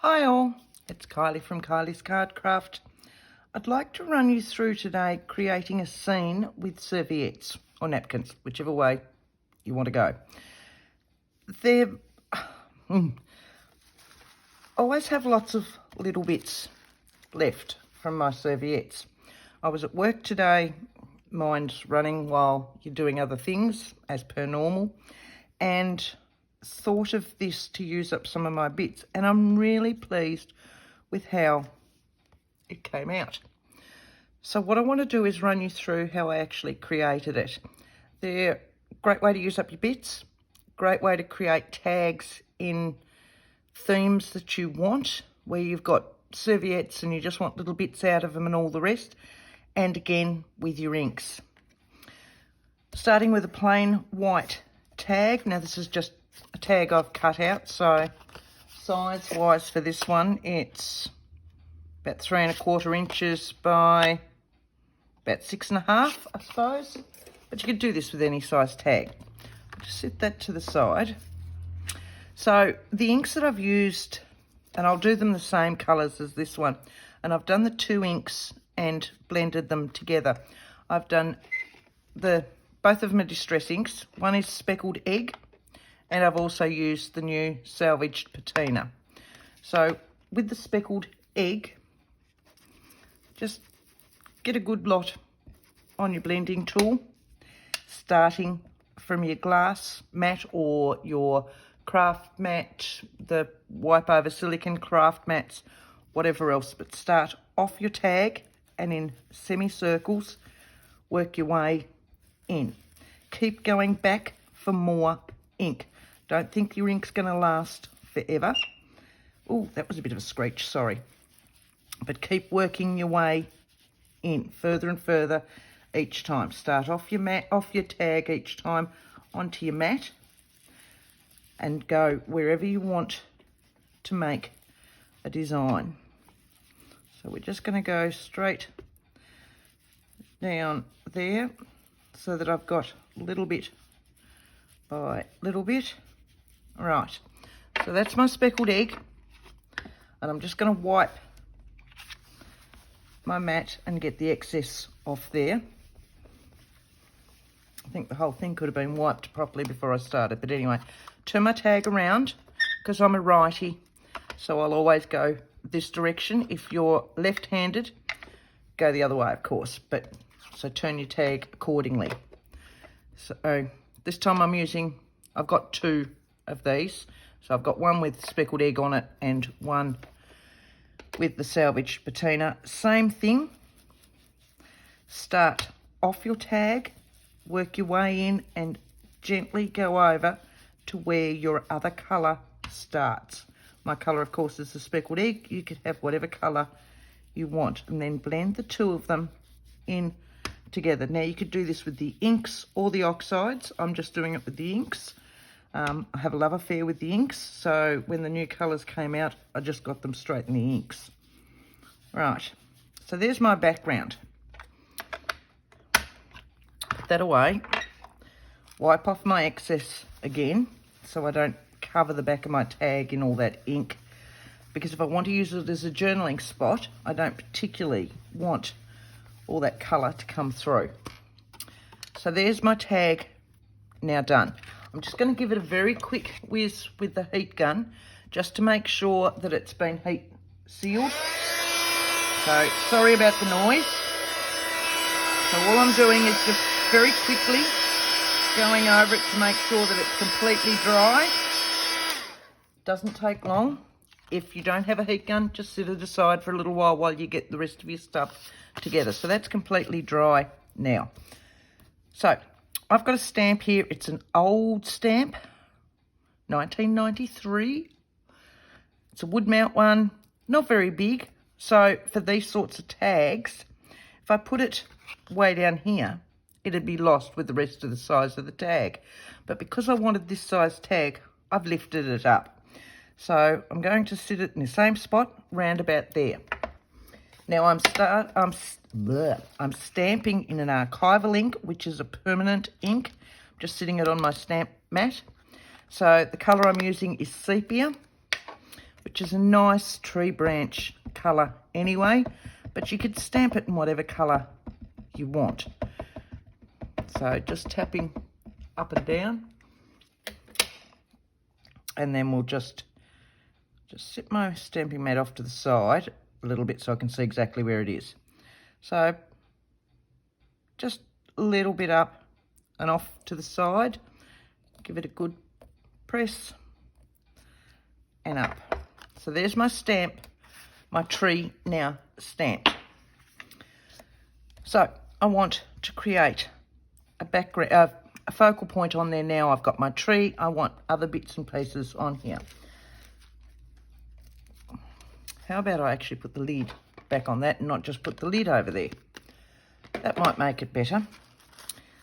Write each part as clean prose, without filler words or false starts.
Hi all, it's Kylie from Kylie's Card Craft. I'd like to run you through today creating a scene with serviettes or napkins, whichever way you want to go. They're always have lots of little bits left from my serviettes. I was at work today, mine's running while you're doing other things as per normal, and thought of this to use up some of my bits, and I'm really pleased with how it came out. So what I want to do is run you through how I actually created it. They're a great way to use up your bits, great way to create tags in themes that you want, where you've got serviettes and you just want little bits out of them and all the rest, and again with your inks. Starting with a plain white tag. Now this is just a tag I've cut out, so size wise for this one it's about 3¼ inches by about 6½, I suppose, but you could do this with any size tag. Just set that to the side. So the inks that I've used, and I'll do them the same colours as this one, and I've done the two inks and blended them together. I've done both of them are distress inks. One is Speckled Egg, and I've also used the new salvaged patina. So with the Speckled Egg, just get a good lot on your blending tool, starting from your glass mat or your craft mat, the wipe over silicone craft mats, whatever else, but start off your tag and in semicircles work your way in. Keep going back for more ink. Don't think your ink's going to last forever. Oh, that was a bit of a screech, sorry. But keep working your way in further and further each time. Start off your mat, off your tag each time onto your mat, and go wherever you want to make a design. So we're just going to go straight down there so that I've got little bit by little bit. Right, so that's my Speckled Egg, and I'm just going to wipe my mat and get the excess off there. I think the whole thing could have been wiped properly before I started, but anyway, turn my tag around because I'm a righty, so I'll always go this direction. If you're left-handed, go the other way, of course, but so turn your tag accordingly. So this time I've got two of these. So I've got one with Speckled Egg on it and one with the salvaged patina. Same thing. Start off your tag, work your way in and gently go over to where your other colour starts. My colour, of course, is the Speckled Egg. You could have whatever colour you want, and then blend the two of them in together. Now you could do this with the inks or the oxides. I'm just doing it with the inks. I have a love affair with the inks, so when the new colours came out, I just got them straight in the inks. Right, so there's my background. Put that away. Wipe off my excess again, so I don't cover the back of my tag in all that ink, because if I want to use it as a journaling spot, I don't particularly want all that colour to come through. So there's my tag now done. I'm just going to give it a very quick whiz with the heat gun just to make sure that it's been heat sealed. So sorry about the noise. So all I'm doing is just very quickly going over it to make sure that it's completely dry. Doesn't take long. If you don't have a heat gun, just set it aside for a little while you get the rest of your stuff together. So that's completely dry now. So I've got a stamp here. It's an old stamp, 1993. It's a wood mount one, not very big. So for these sorts of tags, if I put it way down here, it'd be lost with the rest of the size of the tag. But because I wanted this size tag, I've lifted it up. So I'm going to sit it in the same spot, round about there. Now I'm stamping in an Archival Ink, which is a permanent ink. I'm just sitting it on my stamp mat. So the colour I'm using is sepia, which which is a nice tree branch colour anyway, but you could stamp it in whatever colour you want. So just tapping up and down, and then we'll just set my stamping mat off to the side a little bit so I can see exactly where it is. So just a little bit up and off to the side, give it a good press and up. So there's my stamp, my tree now stamped. So I want to create a background, a focal point on there now. I've got my tree. I want other bits and pieces on here. How about I actually put the lid back on that and not just put the lid over there? That might make it better.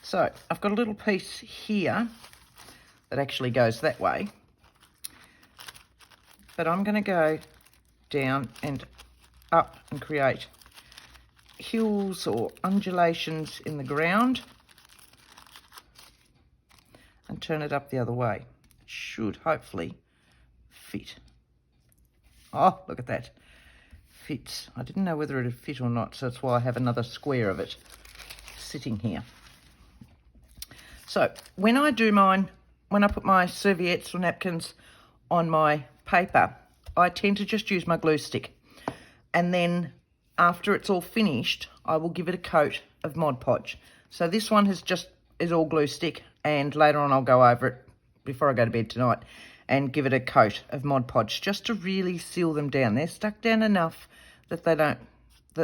So I've got a little piece here that actually goes that way, but I'm going to go down and up and create hills or undulations in the ground and turn it up the other way. It should hopefully fit. Oh, look at that. Fits. I didn't know whether it would fit or not, so that's why I have another square of it sitting here. So when I do mine, when I put my serviettes or napkins on my paper, I tend to just use my glue stick. And then after it's all finished, I will give it a coat of Mod Podge. So this one is all glue stick, and later on I'll go over it before I go to bed tonight and give it a coat of Mod Podge just to really seal them down. They're stuck down enough that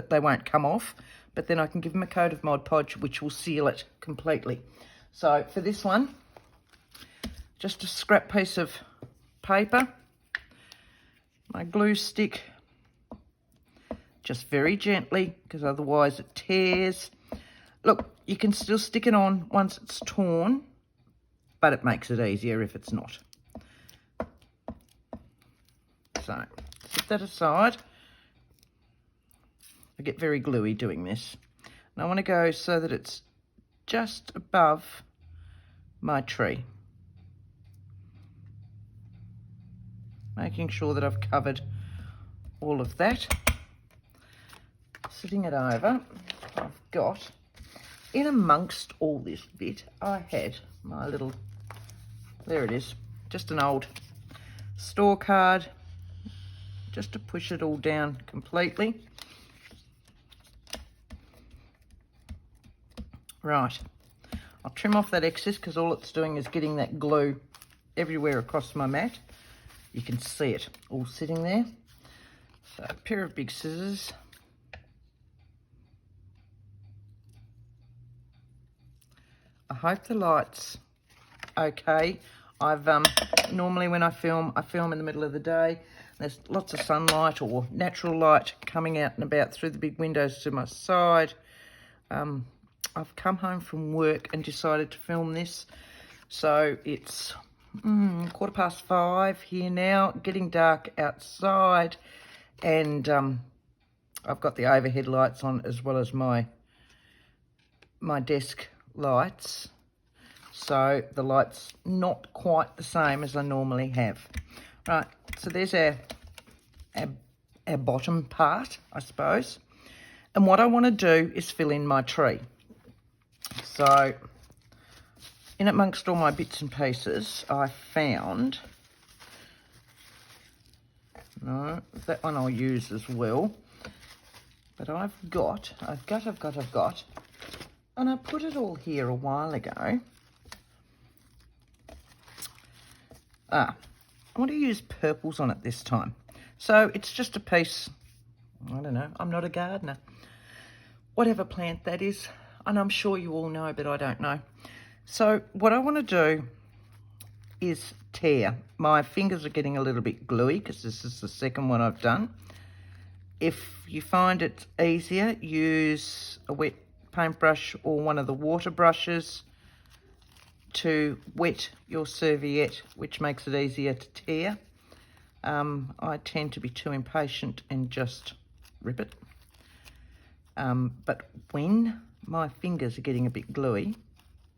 they won't come off, but then I can give them a coat of Mod Podge which will seal it completely. So for this one, just a scrap piece of paper, my glue stick, just very gently because otherwise it tears. Look, you can still stick it on once it's torn, but it makes it easier if it's not. So set that aside. I get very gluey doing this. And I want to go so that it's just above my tree. Making sure that I've covered all of that. Sitting it over, I've got, in amongst all this bit, I had my little, there it is, just an old store card, just to push it all down completely. Right, I'll trim off that excess because all it's doing is getting that glue everywhere across my mat. You can see it all sitting there. So a pair of big scissors. I hope the light's okay. I've normally when I film in the middle of the day. There's lots of sunlight or natural light coming out and about through the big windows to my side. I've come home from work and decided to film this. So it's 5:15 here now, getting dark outside, and I've got the overhead lights on as well as my desk lights. So the light's not quite the same as I normally have. Right, so there's our bottom part, I suppose. And what I want to do is fill in my tree. So in amongst all my bits and pieces, I found, no, that one I'll use as well. But I've got, and I put it all here a while ago. I want to use purples on it this time. So it's just a piece, I don't know, I'm not a gardener. Whatever plant that is, and I'm sure you all know, but I don't know. So what I want to do is tear. My fingers are getting a little bit gluey because this is the second one I've done. If you find it easier, use a wet paintbrush or one of the water brushes to wet your serviette, which makes it easier to tear. I tend to be too impatient and just rip it. But when my fingers are getting a bit gluey,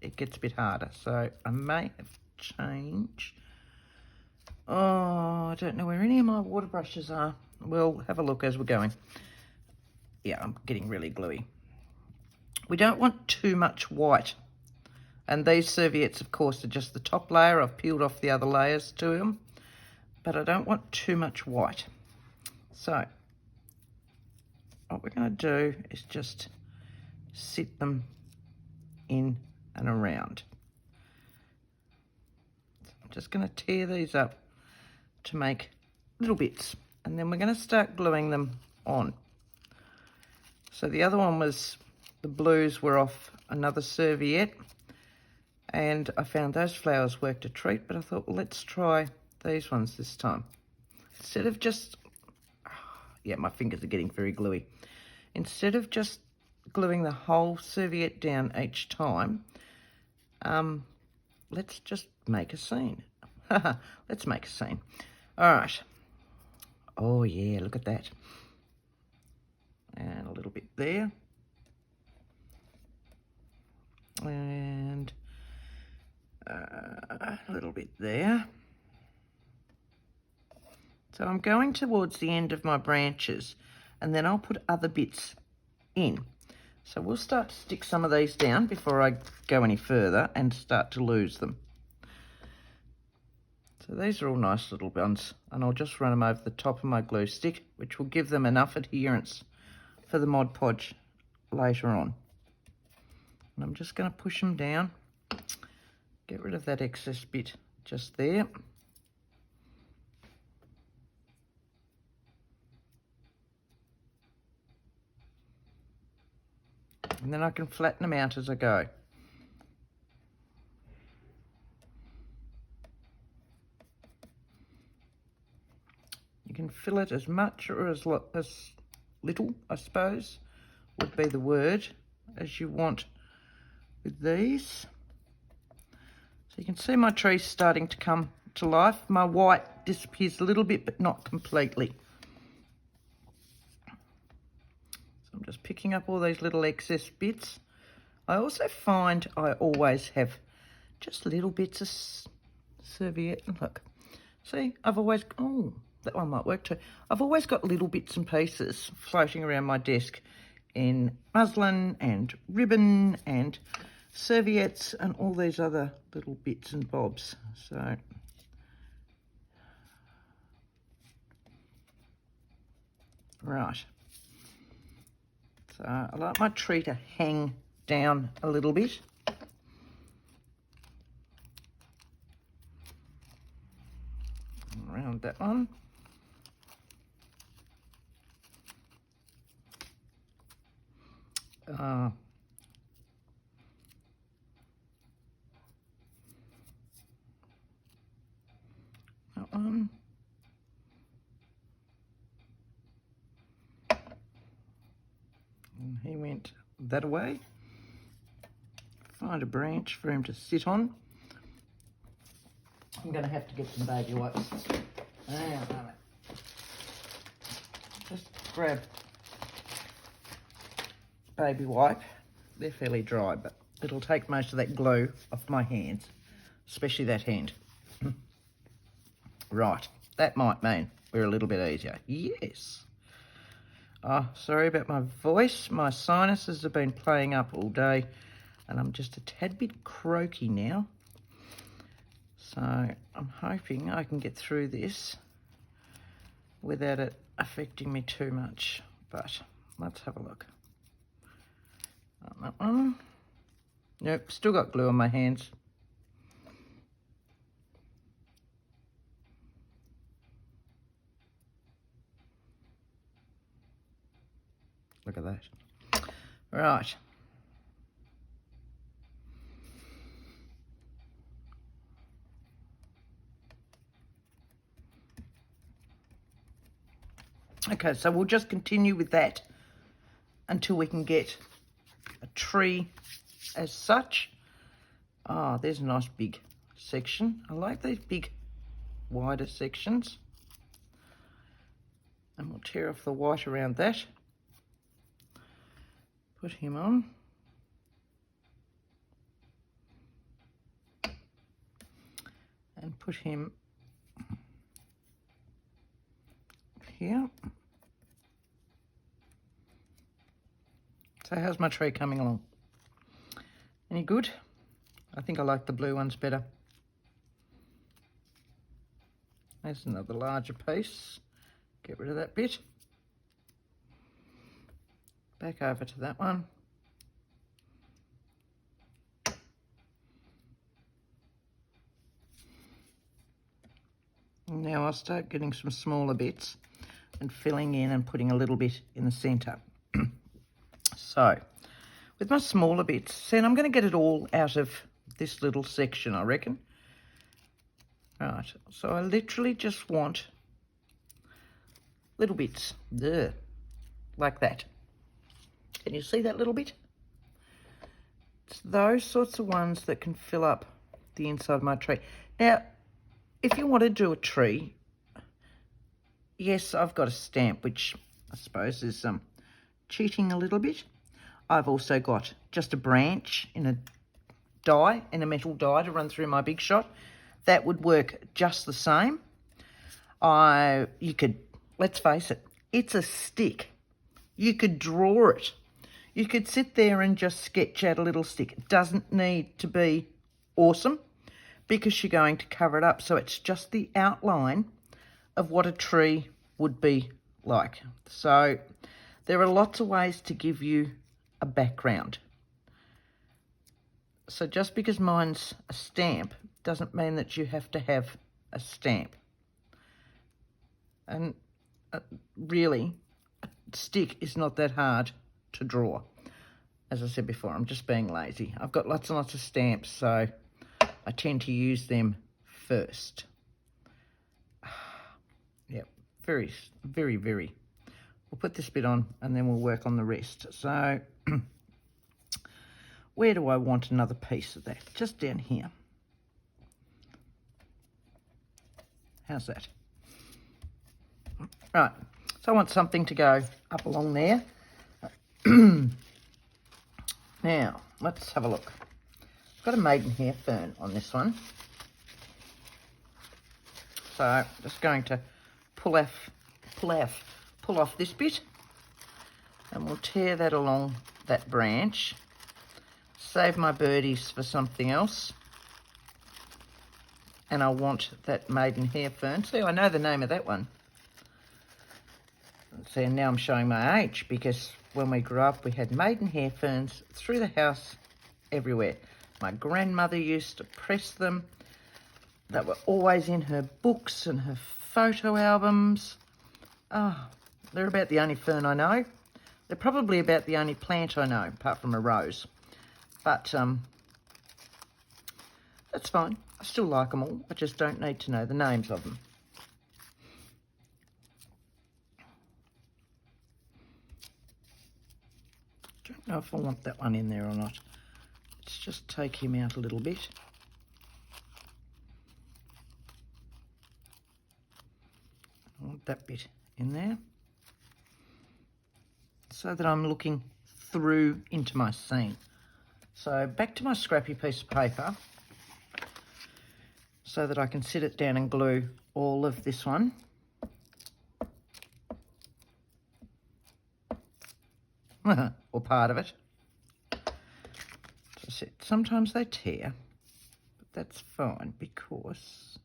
it gets a bit harder. So I may have to change. Oh, I don't know where any of my water brushes are. We'll have a look as we're going. Yeah, I'm getting really gluey. We don't want too much white. And these serviettes, of course, are just the top layer. I've peeled off the other layers to them. But I don't want too much white. So, what we're going to do is just sit them in and around. So I'm just going to tear these up to make little bits. And then we're going to start gluing them on. So the other one was, the blues were off another serviette. And I found those flowers worked a treat, but I thought, well, let's try these ones this time. Instead of just, yeah, my fingers are getting very gluey. Instead of just gluing the whole serviette down each time, let's just make a scene. Let's make a scene. All right. Oh, yeah, look at that. And a little bit there. And a little bit there. So I'm going towards the end of my branches, and then I'll put other bits in. So we'll start to stick some of these down before I go any further and start to lose them. So these are all nice little ones, and I'll just run them over the top of my glue stick, which will give them enough adherence for the Mod Podge later on. And I'm just going to push them down, get rid of that excess bit just there. And then I can flatten them out as I go. You can fill it as much or as little, I suppose, would be the word, as you want with these. So you can see my tree's starting to come to life. My white disappears a little bit, but not completely. So I'm just picking up all these little excess bits. I also find I always have just little bits of serviette. Look, see, I've always, oh, that one might work too. I've always got little bits and pieces floating around my desk in muslin and ribbon and serviettes and all these other little bits and bobs. So right. So I like my tree to hang down a little bit. Around that one. That one. And he went that way. Find a branch for him to sit on. I'm going to have to get some baby wipes. Hang on a moment. Just grab baby wipe. They're fairly dry, but it'll take most of that glue off my hands, especially that hand. Right, that might mean we're a little bit easier. Yes. Oh, sorry about my voice. My sinuses have been playing up all day, and I'm just a tad bit croaky now. So I'm hoping I can get through this without it affecting me too much. But let's have a look. On that one. Nope, still got glue on my hands. Look at that. Right. Okay, so we'll just continue with that until we can get a tree as such. Ah, there's a nice big section. I like these big, wider sections. And we'll tear off the white around that. Put him on. And put him here. So how's my tree coming along? Any good? I think I like the blue ones better. There's another larger piece. Get rid of that bit. Back over to that one. Now I'll start getting some smaller bits and filling in and putting a little bit in the centre. So, with my smaller bits, see, and I'm going to get it all out of this little section, I reckon. Right, so I literally just want little bits, there, like that. Can you see that little bit? It's those sorts of ones that can fill up the inside of my tree. Now, if you want to do a tree, yes, I've got a stamp, which I suppose is cheating a little bit. I've also got just a branch in a die, in a metal die to run through my Big Shot. That would work just the same. You could, let's face it, it's a stick. You could draw it. You could sit there and just sketch out a little stick. It doesn't need to be awesome because you're going to cover it up. So it's just the outline of what a tree would be like. So there are lots of ways to give you a background. So just because mine's a stamp doesn't mean that you have to have a stamp. And really, a stick is not that hard to draw. As I said before, I'm just being lazy. I've got lots and lots of stamps, so I tend to use them first. Yep, very, very, very. We'll put this bit on and then we'll work on the rest. So where do I want another piece of that? Just down here. How's that? Right, so I want something to go up along there. Now, let's have a look. I've got a Maiden hair fern on this one. So I'm just going to pull off this bit, and we'll tear that along that branch. Save my birdies for something else. And I want that Maiden hair fern. See, I know the name of that one. See, and now I'm showing my age, because when we grew up, we had Maiden hair ferns through the house everywhere. My grandmother used to press them. They were always in her books and her photo albums. Oh, they're about the only fern I know. They're probably about the only plant I know, apart from a rose. But that's fine. I still like them all. I just don't need to know the names of them. Don't know if I want that one in there or not. Let's just take him out a little bit. I want that bit in there so that I'm looking through into my scene. So back to my scrappy piece of paper so that I can sit it down and glue all of this one. Or part of it. Sometimes they tear, but that's fine because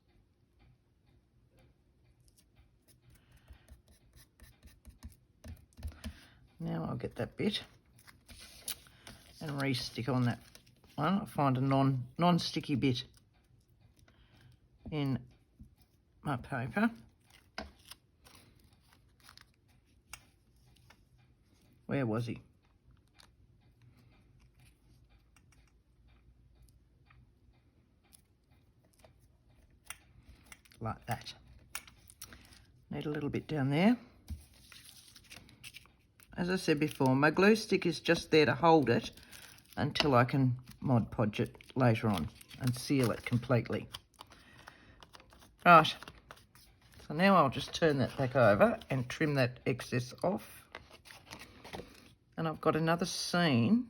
now I'll get that bit and re-stick on that one. I'll find a non-sticky bit in my paper. Where was he? Like that. Need a little bit down there. As I said before, my glue stick is just there to hold it until I can Mod Podge it later on and seal it completely. Right, so now I'll just turn that back over and trim that excess off. And I've got another scene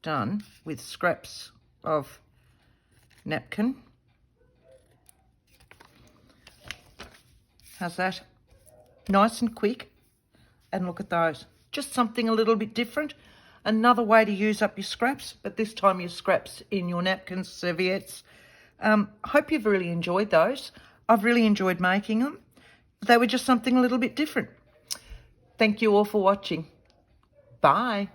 done with scraps of napkin. How's that? nice and quick. And look at those. Just something a little bit different. Another way to use up your scraps, but this time your scraps in your napkins, serviettes. Hope you've really enjoyed those. I've really enjoyed making them. They were just something a little bit different. Thank you all for watching. Bye.